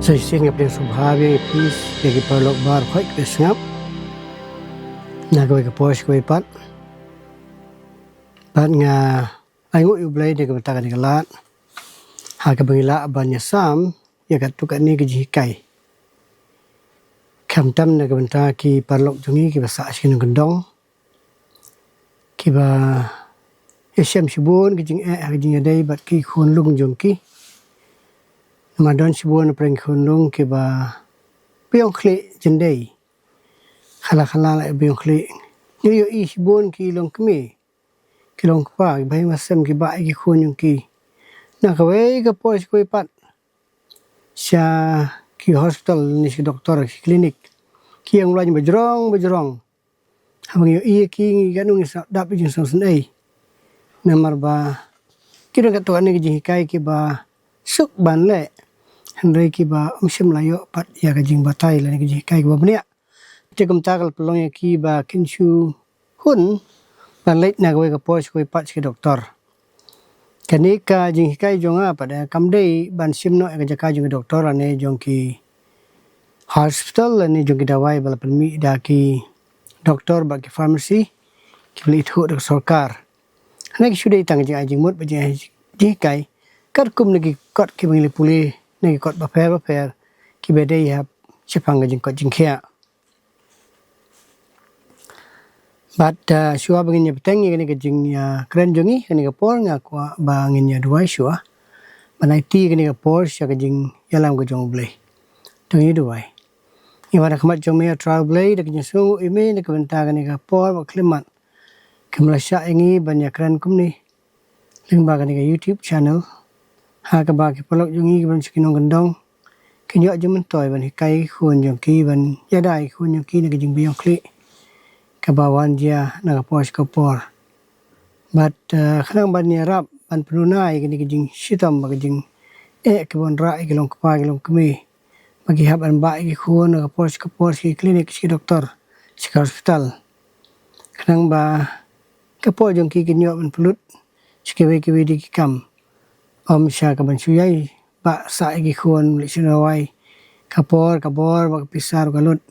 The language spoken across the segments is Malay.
Saya ingat yang subhavi peace bagi perlok bar khoi ke sngap na ko ke pos ko pat nga ai ngu blai de ke ta ka lat ha ka bangila ban sam ya ka tu ka ni ke ji kai kam tam na ke benta ki perlok jungi ki basa sin gendong ki ba esem sibun ki jing ha jing dai bat ki khun lung jung ki Madon sibun pring khunung ke ba piong kle jendei khala la piong kle yo sibun ki long kmi ki long pa bai masam ki ba ki khun ki na ka wei ka pos ko pat sha ki hospital ni si doktor ki klinik ki yang lain bajrong habang yo ki ganung sa dap jing sang senai namar ba ki dong ka to ani ki kai ki ba suk ban le Henry ki ba umsim layo pat ya kajing batai la ni kai ba bnia tekum takal pelong ya ki ba kinshu hun ban leit na go ka pos ko pat ki doktor kani ka jing kai jonga pada kamdei ban simno ka jaka jing doktor ane jong ki hospital ni jong ki dawai bala permi da ki doktor ba ki pharmacy ki beli thu dak sarkar ane ki sudai tang jing mut ba jing kai kar kum ni kot ki bangli puli ni kot ba per ki bede ya chipang jing kot jing khia but shua bangin ya petang ni ke jing ya kren jongi ni ke por nga kwa ba ngin ya dua shua banai ti ni ke por sha ke jing ya lam ko jong blai tungi dua ni wara khamat jong me travel blai de jing su ime ni ke benta ni ke por ba klimat kemla sha ingi ban ya kren kum ni ling ba ni ke YouTube channel ha ka ba ki polok jungi ban sikinong gendong kinyo jumen toy ban kai khun jong ki ban ya dai khun jong ki ne jing biong kli ka ba wan dia na ka pos ko por but khnang ban ya rap ban prunai ki ne jing sitam ba jing ke bon ra ki long pa ki long kmi bagi hab an ba ki khun na ka pos ko por ki klinik ki doktor ki hospital khnang ba ka po jong ki kinyo ban plut ki di ki kam Om sya ka ban suyai ba sa gi khon li sinawai kapor ba pisar galut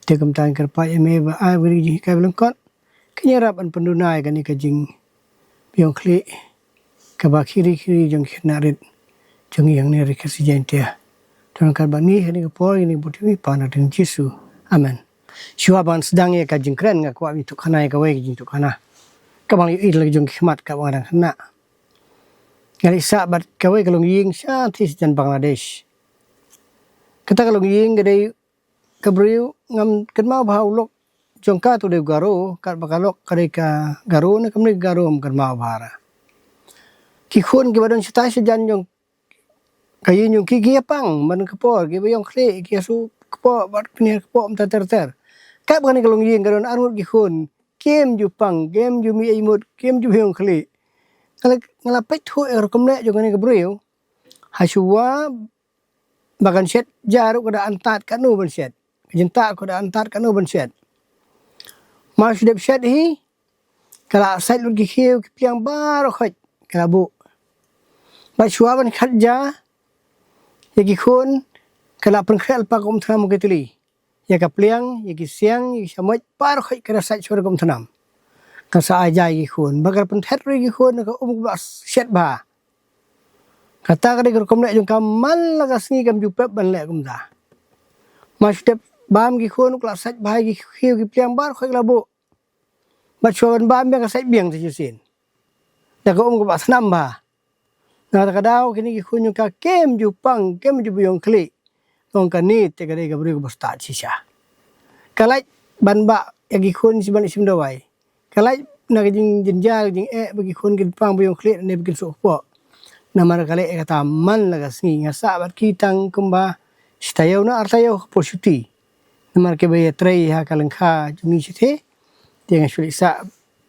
tekum tan kerpa eme ba ai beri ji ka belengkot kenyarap an pendunai kan ka jing piong kli ka ba kiri jong khnarit jong yang ne rekasi jentia ton kar ba ni hani kapor ini butimi pana ding jisu amen shua ban sedang ya ka jing kren nga kwa mi tu khanai ka wei jing tu khana ka bang i lagi jong khmat ka bang khana Ngali sabat kawai kalong ying syantis dan Bangladesh. Kata kalong ying gadai kabriu ngam kenmau bahau lok jongka tu de garo kat bakalok kadai ka garo na kamni garo kenmau bahara. Ki khun ki badon sitai sejan jong kayin jong ki giapang ban kapor ki bayong kle ki asu kapor bat pini kapor mta ter. Kat bani kalong ying gadon arut ki khun kem jupang kem jumi imut kem ju bayong kle. Ngala pet ho rekomne jong ni gabriu hasua bagan set jaru kada antat kanu ban set jinta kada antat kanu ban set mas dep set hi kala sait lu gi khiu ki piang bar khoj kala bu ba shua ban khatja ya gi khun kala pen khel pa kom thnam ke tli ya ka pliang ya gi siang ya samoj par khoj kada sait sur kom thnam ka sa ajai gi khun bagar pen thet ri gi khun ka ba set ba kata ka de kom le jong kamal la ka sngi kam ju pep ban le kum da ma step bam gi khun kla sat bai gi khiu gi pliang bar khoi la bu ba chon bam be ka sat biang ti sin da ko ko ba snam ba na ka daw kini gi khun ka kem ju pang kem ju biong kli ong ka ni te ka de ga bri ko sta chi sha kalai ban ba ya gi khun si ban sim do wai kalai na jing jinja jing bagi khun gin pang biong kle ne bikin so po na mar kale kata man la gasni ngasa bat kitang kumba stayo na artayo positi na mar ke bay trei ha kalengkha jumi sithe tiang suli sa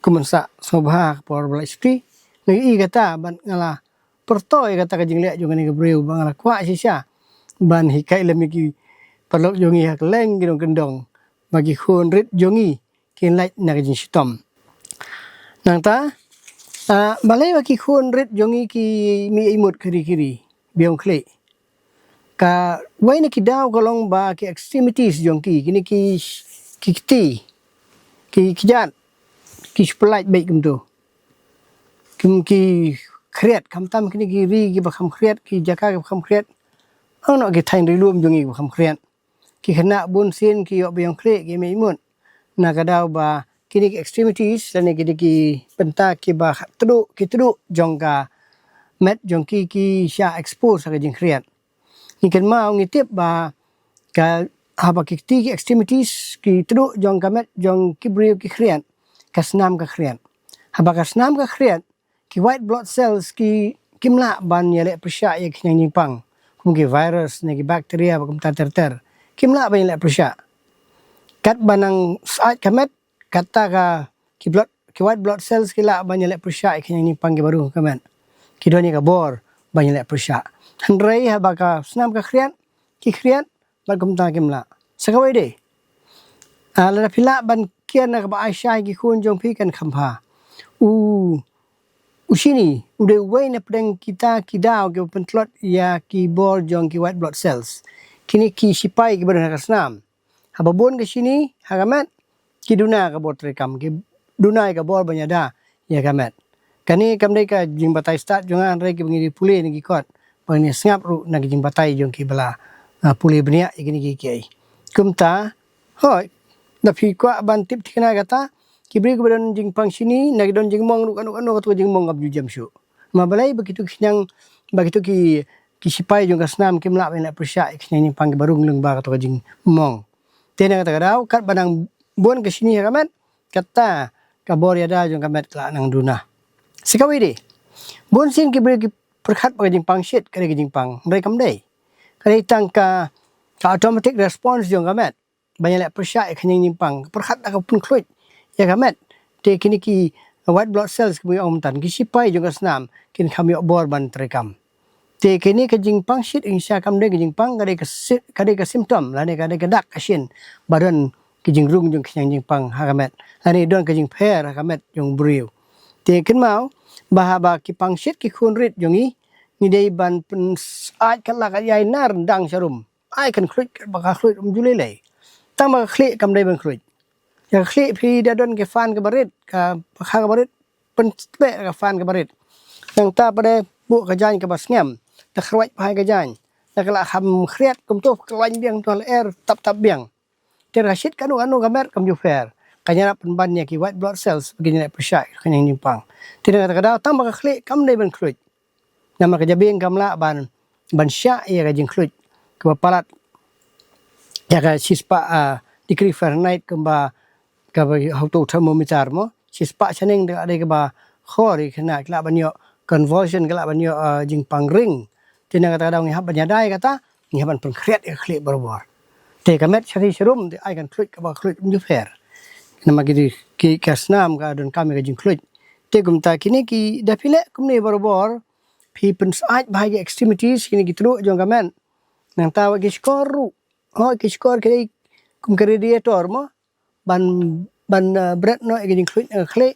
kumansa sobha por blasti ngi kata ban ngala pertoy kata ka jing le jong ni gabriu bangala kwa sisa ban hikai lemiki perlok jongi hak leng gidong gendong bagi khun rit jongi kin lait na jing sitom nang ta balai baki khun rit jongi ki mi imut kiri biong kle ka wai na ki daw ko long ba ki extremities jong ki kini ki kijat ki spelait baik kum tu ki kreat kam tam kini ki ri ki ba kham kreat ki jaka ki kham kreat ono ki thain doi luom jong ki ba kham kreat ki khana bun sin ki yo byang kre ki mai mun na ka daw ba kini ki extremities dan kini ki penta ki ba tru jong ka met jong ki sha expose ka jing kreat ni kan mau ngitip ba ka haba ki extremities ki tru jong ka met jong ki brio ki kreat ka snam ka kreat haba ka snam ka kreat ki white blood cells ki kimla ban yale persya ya ki pang kum ki virus ne ki bacteria ba kum ter kimla ban yale persya kat banang saat kamet kata ka ki white blood cells ki la ban yale persya ki pang ki baru kamet ki doni ka bor ban yale persya handrai haba ka snam ka kreat ki kreat ban kum ta kimla sakawai de ala pila ban kian ka ba aisha ki kun jong pi kan khampa usini ude wai na pedang kita kidau ke pentlot ya ki bor jong ki white blood cells kini ki sipai ki badan ka snam haba bon ke sini hagamat ki duna ka bor trekam ki dunai ka bor banyada ya gamat kani kamdai ka jing batai start jongan rai ki bangiri pule ni ki kot bani sngap ru na ki jing batai jong ki bala pule bnia ikini ki kiai kumta hoi da phi kwa ban tip thikna kata kibri kebadan jing pang sini nak don jing mong anu katu jing mong ab jam syu ma balai begitu kinyang begitu ki sipai jong kasnam kimla bela persya kinyang pang barung leng ba katu jing mong tena kata kadau kat badang bon ke sini kamat kata kabor yada jong kamat kala nang duna sikawi de bon sin kibri ki perkhat ba jing pang shit kare jing pang mrai kam dei kare tangka ka automatic response jong kamat banyak persya kinyang pang perkhat ka pun khluit ya kamet te kini ki white blood cells ki om tan ki sipai jong kasnam kin kham yo bor ban trekam te kini ka jing pang shit insya kam de jing pang kade ka symptom la ne kade ka dak asin badan ki jing rung jong kyang jing pang ha kamet ani don ka jing pher ha kamet jong briu te kin mau bahaba ki pang shit ki khun rit jong ni dei ban pen ai kan la ka yai nar dang sharum ai kan khluit ba ka khluit julele tam ba khli kam dei ban khluit ya khli phi da don ke fan ke barit ka kha ke barit pen pe ka fan ke barit nang ta pade bu ka jan ke bas ngam ta khwai phai ka jan ta kala kham khriat kum tu klain biang tol air tap biang te rashid kanu ka mer kam ju fer kanya pen ban ya ki white blood cells begini le persya kanya ni pang te da ka da tam ba khli kam dei ban khluit nama ka jabing kam la ban sya ya ka jing khluit ke palat ya ka sispa degree Fahrenheit kemba ka auto thermometer mo sispa chaneng de ade ka ba khori khna kla banyo conversion kla banyo jing pangring tina kata daw ngihab banyadai kata ngihaban pen khret khli barbar te kamet chari serum de ai kan khlut ka ba khlut mu fer nama ki kasnam ka don kami ka jing khlut te gumta kini ki dapile kumne barbar phi pen sai bhai ke extremities kini ki tru jong kamen nang tawa ki skoru ki skor kini kum ke radiator mo ban bread no ke jing khlut khle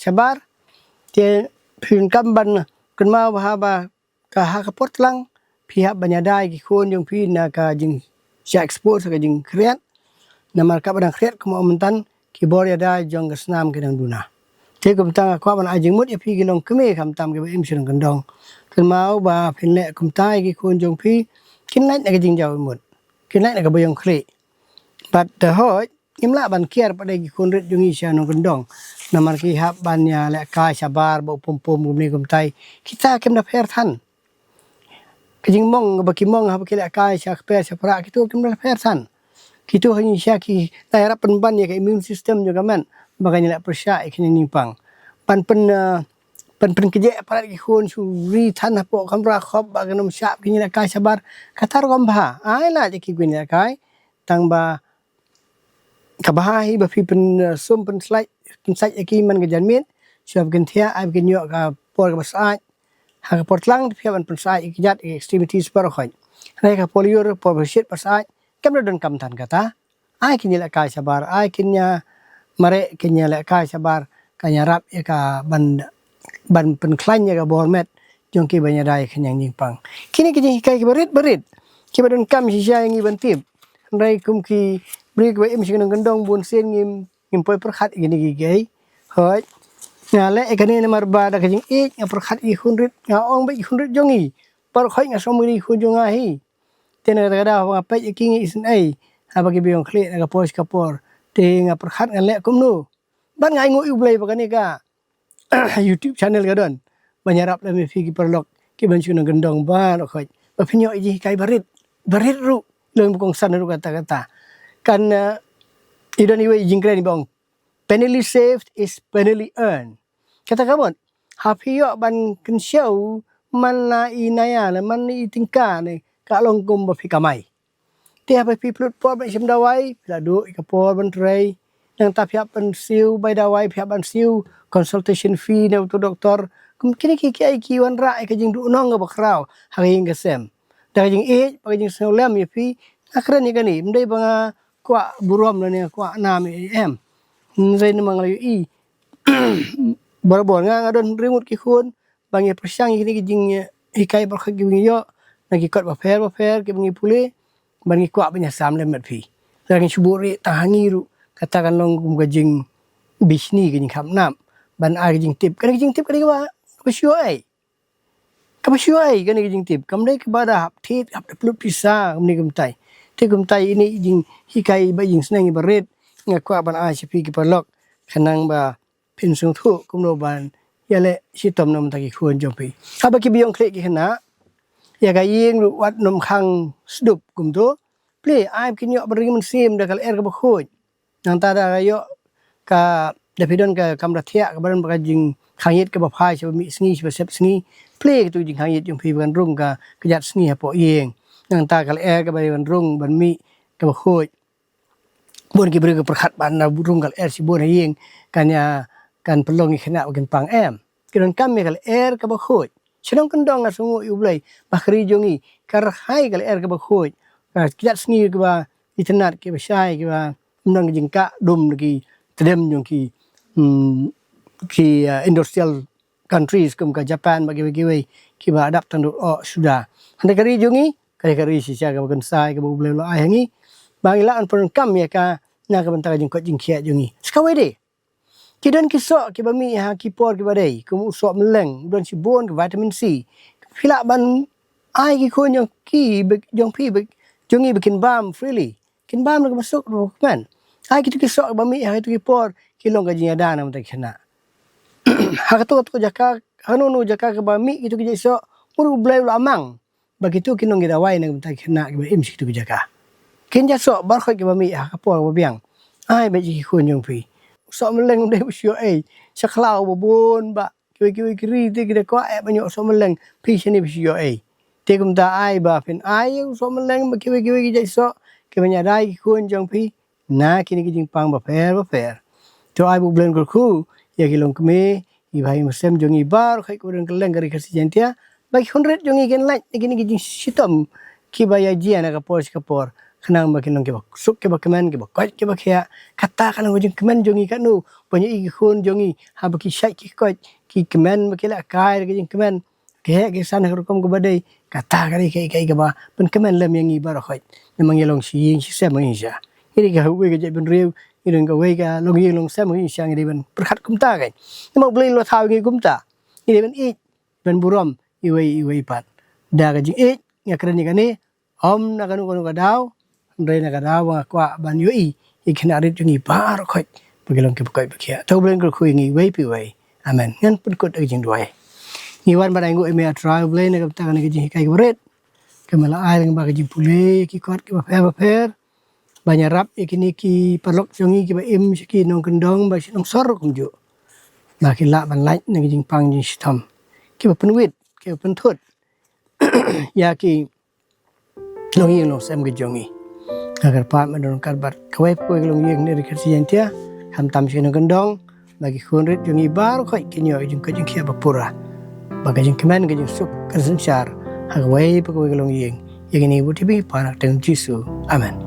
sabar te phin kam ban kun ma ba ka ha ka potlang pihak banyadai ki khon jong phi na ka jing sha expose ka jing kreat nama ka badang kreat ko mentan ki bor yada jong kasnam ke dang duna te kum ta kwa ban ajing mut ya phi ki long kme kham tam ke im sirang kan dong kun mau ba phin le kum tai ki khon jong phi kin lai na ka jing jaw mut kin lai na ka boyong khle but the hoj imla ban kier pada ki khon rit jong isya no kan dong nama ki hab ban ya le ka sabar bo pom gum ni kum tai kita kem da pher than kajing mong baki mong ha baki la kai sha pe sha pra kitu kim la pher san kitu hani sha ki daerah penban ya ke immune system juga man baganya la persya ikini nimpang pen keje parat ki khon su ri than po kamra khop baganum sha kini la kai sabar katar gom bha ai la je ki gwin la kai tang ba ka ba hi ba fi pen sum pen slide pen sai ki man ga janmin sab gen thia ai gen yo ka por ka basai ha portlang pia ban persai ikjat extremities par khoi hai ka polio por besit persai kam don kam tan kata ai kinya la kai sabar ai kinya mare kinya la kai sabar kanya rap ya ka ban pen klan ya ka bormet jong ki banya dai kinya ning pang kini ki kai berit Kibadan kam sisya yang ibantip. Rai kum ki beri ke im sing gendong bun sen ngim poi perkhat gini gigay. Hoi. Ngale ekane na marba da kajing nga perkhat I hundred nga ong ba I hundred jongi. Par khoi nga somuri khu jonga hi. Tena kada nga pe king isin ai. Ha bagi biong kle nga pos kapor. Te nga perkhat nga le kum no. Ban ngai ngo iblay bakane ka. YouTube channel gadon. Banyarap la mi fi ki perlok ki ban sing gendong ba khoi. Ba pinyo iji kai barit ru leung bukong san ru kata-kata. Kan idon iwe jingkren bong. Penally saved is penally earned. Kata kabon, hapiyo ban kensyaw man na inaya na man na itingka na kalong kumba fikamay. Tiya pa piplut po ba isim daway, pilado ikapor ban tray, nang tapyap ban siw, bay daway, piyap ban siw, consultation fee na ito doktor, kung kinikiki ay kiwan ra, ay kajing duunong nga bakraw, hanging kasem. Dahil kajing pagkajing sinulem, yapi, nakran niya gani, mday ba nga kwa burom na niya, kwa nami AM. Zai na mga layo Barabon nga don remote ki khun bangi persang ini kijing hikai barkha giwing yo nagikot ba fer ki bangi pule bangi kwa banya sam lemet pi lagi suburi tahangi ru katakan long gajing bisni kijing kham nam ban a kijing tip kan kijing tip kan ba pasyo ai kan kijing tip kam dai ke bada hap thit hap plut pisa kam ni kumtai te kumtai ini jing hikai ba jing snang baret nga kwa ban a sipi ki perlok kanang ba pinsung thu kumno ban yale sitom nom taki khun jompi aba ki biong kle ki khana ya ga yeng ru wat nom khang sdup kumto ple ai kinyo bring mun sim da kal er ka khoj nang ta da yo ka depidon ka kamra thia ka ban ba jing khangit ka ba phai che mi sngi che sep sngi ple tu jing khangit jompi ban rung ka kjat sngi ha po yeng nang ta kal er ka ba ban rung ban mi ka ba khoj bon ki brega perkhat ban na burung kal er si bon yeng kanya kan pelong khana bagen pang em kiron kami kal er ka ba khoj chenong kendong na sungu iblai bakri jongi kar hai kal er ka ba khoj kiat sngi ka ba itnat ke ba shai ke ba nang jingka dum ki tedem jong ki industrial countries kum ka Japan bagi ki ba adapt tandu sudah hande kari jongi kari si cha ka bagen sai ka ba ublai lo ai hangi Bangila an pun kam ya ka na ka bantaka jing ko jing khia jungi skawe de kidon ki so ki bami ha ki por ki badai kum so meleng don si bon ki vitamin C phila ban ai ki khon jong ki jong pi jungi bikin bam freely kin bam na masuk ro kan ai ki so bami ha ki por ki long ka jing ada na mta khana ha ka to jaka hanunu jaka ka bami ki ki so muru blai lo amang bagitu kinong gidawai na mta khana ki im si tu jaka Kenya so bar khoi ki bami ha ka por ba biang ai ba ji khun jong pi so meleng de sio ai saklau bon ba ki ri te ki ko ai ba nyo so meleng pi chini sio ai te kum ta ai ba phin ai so meleng ba ki ji so ki ba nya dai khun jong pi na ki ni ki jing pang ba fer to ai bu blen ko khu ya ki long kme i bai ma sem jong i bar khoi ko reng keleng gari khasi jentia ba 100 jong i gen lai ki ni ki jing sitom ki ba ya ji ana ka por kanang makin ke bak suk ke bak kemen ke bak kot ke bak ya kata kanang jing kemen jongi kan nu banyak i khun jongi ha baki syai ki kot ki kemen makila kai ke jing kemen ke sana kom ke badai kata kali ke ba pen kemen lem yang i bar khoi memang yelong si sem ngi sha ini ke we ke ben riu ini ke we ke long yelong sem ngi sha ngi ben perkhat kum ta kai memang beli lo thau ngi kum ta ini ben i ben burom i we pat da ke jing i ngakren ni kani om na kanu ka daw Ndai na kadawa kwa ban yui ikina rit jungi bar khoi bagilong ke bakoi bakia to blen ko khui ngi wei pi wei amen ngan pun kut jing duai ni wan ba ngu me try blen na ka na jing kai bret ke mala ai ng ba jing pule ki kot ke ba fer banya rap ikini ki perlok jungi ki ba im ki nong kendong ba nong sor kum ju na ki la ban lai na jing pang jing stam ki ba pun wit ki pun thut ya ki nong yin lo sem ge jongi agar pat madon karbat kawai ko gelong yeng ne rekersi jentia ham tam sino gendong bagi khunrit jungi bar khoi kinyo jung ka jung khia bapura baga jung kemen ga jung suk kan sanchar hagwai pa ko gelong yeng yeng ni butibi panak teng jisu amen